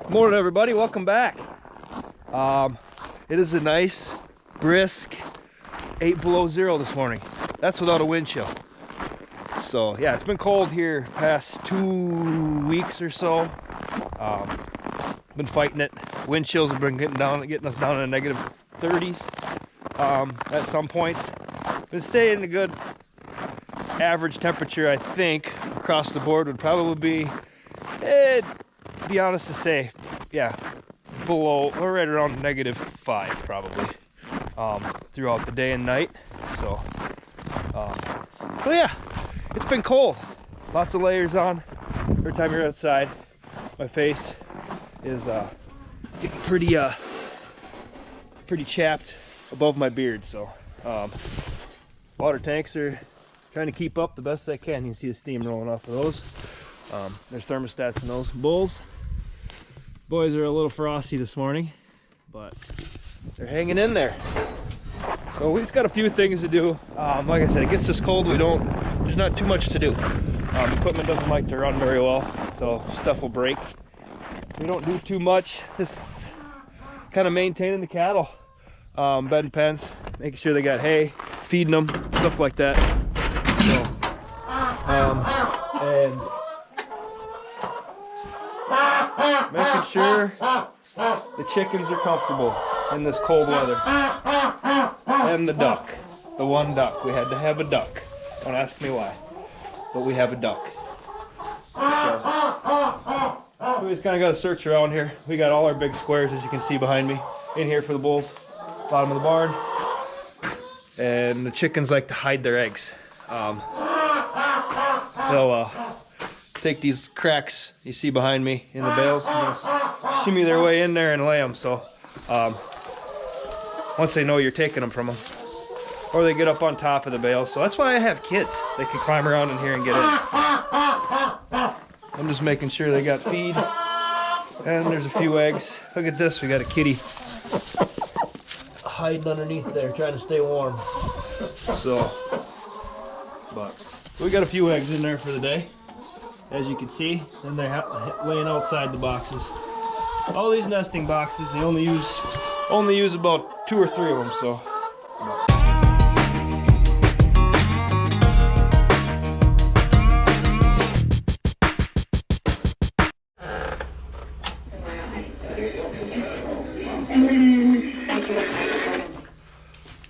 Morning, everybody. Welcome back. It is a nice, brisk 8 below zero this morning. That's without a wind chill. So yeah, it's been cold here past 2 weeks or so. Been fighting it. Wind chills have been getting us down in the negative 30s at some points. Been staying a good average temperature, I think, across the board would probably be honest to say, yeah, below or right around -5 probably throughout the day and night. So yeah, it's been cold. Lots of layers on. Every time you're outside, my face is getting pretty chapped above my beard. So water tanks are trying to keep up the best I can. You can see the steam rolling off of those. There's thermostats in those. Bulls, boys are a little frosty this morning, but they're hanging in there. So we just got a few things to do. Like I said, it gets this cold, there's not too much to do. Equipment doesn't like to run very well, so stuff will break. We don't do too much. Just kind of maintaining the cattle, bedding pens, making sure they got hay, feeding them, stuff like that. So, and making sure the chickens are comfortable in this cold weather. And the duck, the one duck. We had to have a duck. Don't ask me why, but we have a duck. So we just kind of got to search around here. We got all our big squares, as you can see behind me, in here for the bulls. Bottom of the barn. And the chickens like to hide their eggs. They'll take these cracks you see behind me in the bales and just shimmy their way in there and lay them. So once they know you're taking them from them, or they get up on top of the bales. So that's why I have kids. They can climb around in here and get eggs. I'm just making sure they got feed, and there's a few eggs. Look at this, we got a kitty hiding underneath there trying to stay warm. So, but we got a few eggs in there for the day, as you can see, and they're laying outside the boxes. All these nesting boxes, they only use about 2 or 3 of them. So.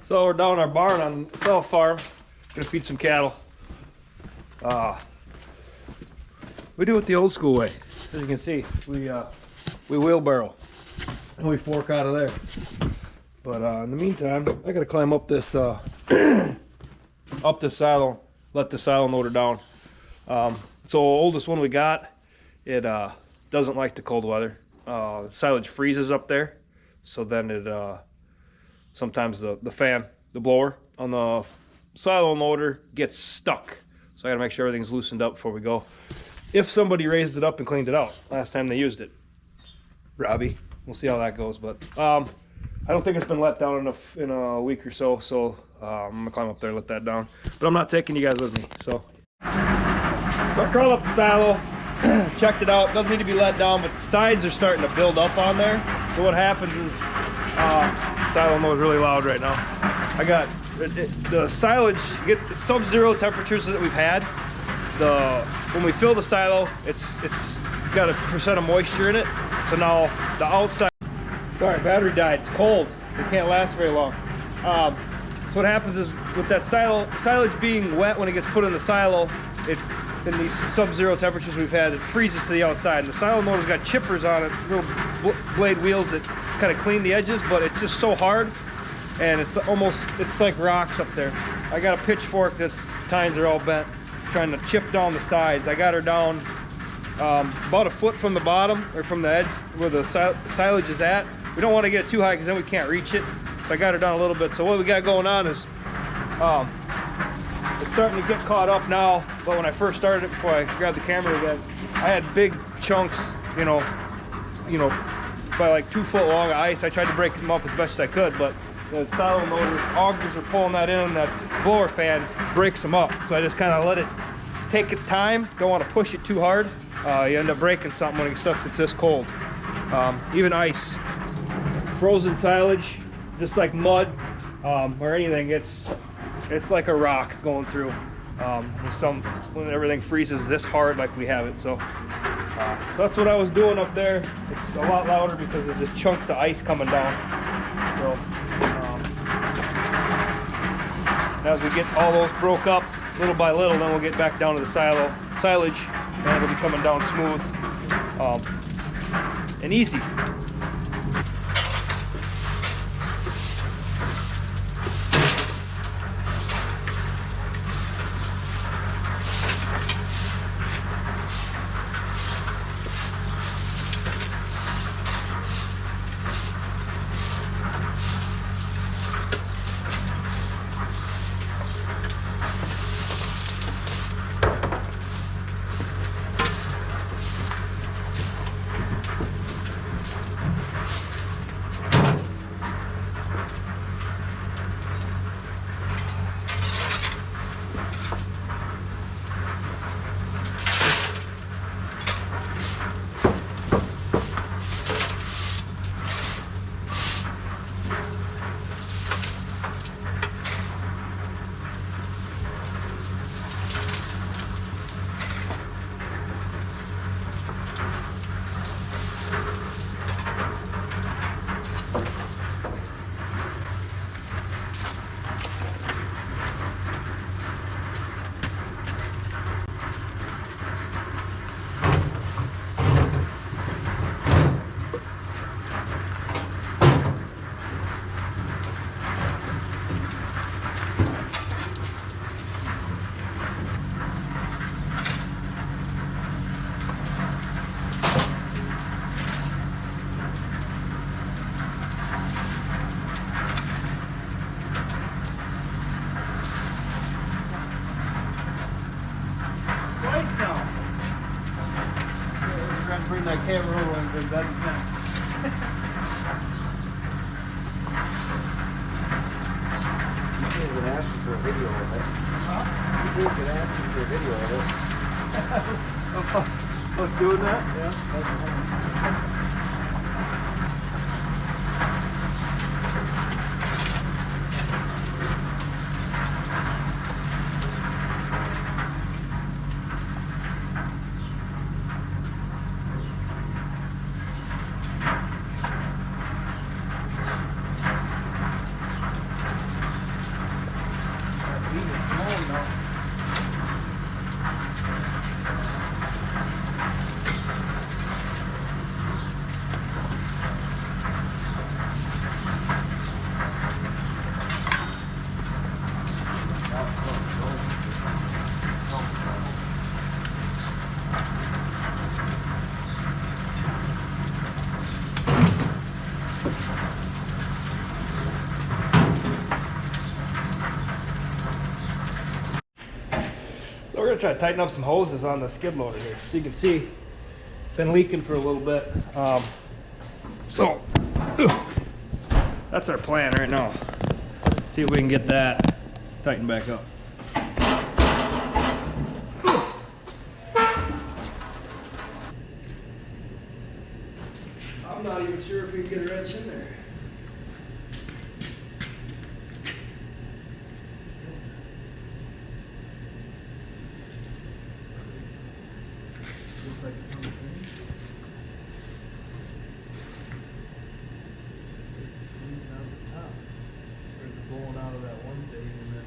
So we're down in our barn on the south farm, gonna feed some cattle. We do it the old school way. As you can see, we wheelbarrow and we fork out of there. But in the meantime, I gotta climb up this up this silo, let the silo loader down. So oldest one we got, it doesn't like the cold weather. Silage freezes up there, so then it sometimes the blower on the silo loader gets stuck. So I gotta make sure everything's loosened up before we go. If somebody raised it up and cleaned it out last time they used it, Robbie, we'll see how that goes. But I don't think it's been let down in a week or so. So I'm gonna climb up there and let that down. But I'm not taking you guys with me. So I crawled up the silo, checked it out. Doesn't need to be let down, but the sides are starting to build up on there. So what happens is the silo mower is really loud right now. I got the silage, get the sub-zero temperatures that we've had. When we fill the silo, it's got a % of moisture in it. So now the outside, sorry, battery died. It's cold. It can't last very long. So what happens is with that silage being wet when it gets put in the silo, in these sub-zero temperatures we've had, it freezes to the outside. And the silo motor's got chippers on it, little blade wheels that kind of clean the edges, but it's just so hard, and it's like rocks up there. I got a pitchfork that's tines are all bent, trying to chip down the sides. I got her down about a foot from the bottom, or from the edge where the silage is at. We don't want to get it too high because then we can't reach it. So I got her down a little bit. So what we got going on is it's starting to get caught up now, but when I first started it, before I grabbed the camera again, I had big chunks, you know, by like 2 foot long of ice. I tried to break them up as best as I could, but the silo loader augers are pulling that in, and that blower fan breaks them up. So I just kind of let it take its time. Don't want to push it too hard. You end up breaking something when stuff gets this cold. even ice, frozen silage, just like mud or anything. It's like a rock going through. When everything freezes this hard like we have it. So that's what I was doing up there. It's a lot louder because of just chunks of ice coming down. So as we get all those broke up little by little, then we'll get back down to the silage, and it'll be coming down smooth and easy. Bring that camera over and bring that down. You can't even ask me for a video of it. Huh? You can't even ask me for a video of it. Us doing that? Yeah. So we're gonna try to tighten up some hoses on the skid loader here. So you can see, it's been leaking for a little bit. That's our plan right now. See if we can get that tightened back up. I'm not even sure if we can get a wrench in there. Blowing out of that one thing and then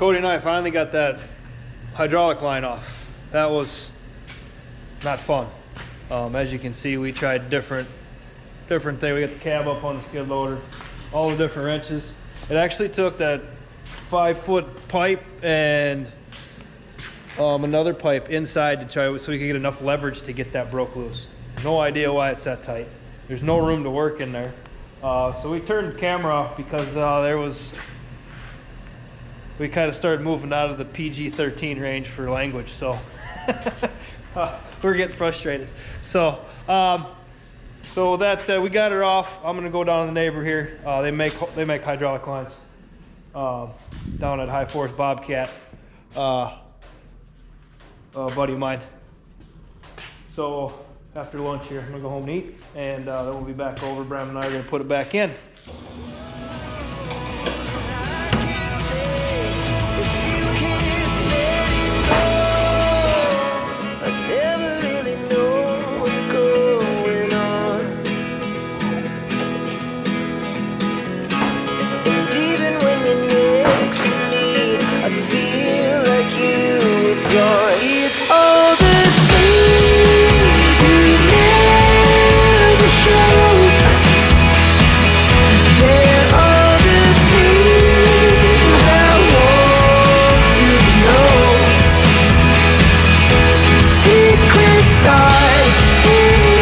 Cody and I finally got that hydraulic line off. That was not fun. As you can see, we tried different things. We got the cab up on the skid loader, all the different wrenches. It actually took that 5-foot pipe and another pipe inside to try so we could get enough leverage to get that broke loose. No idea why it's that tight. There's no room to work in there. So we turned the camera off because we kind of started moving out of the PG-13 range for language. So we're getting frustrated. So with that said, we got her off. I'm gonna go down to the neighbor here. They make hydraulic lines down at High Force Bobcat. A buddy of mine. So after lunch here, I'm gonna go home and eat, and then we'll be back over. Bram and I are gonna put it back in. It's all the things you never show. There are the things I want to know. Secrets start in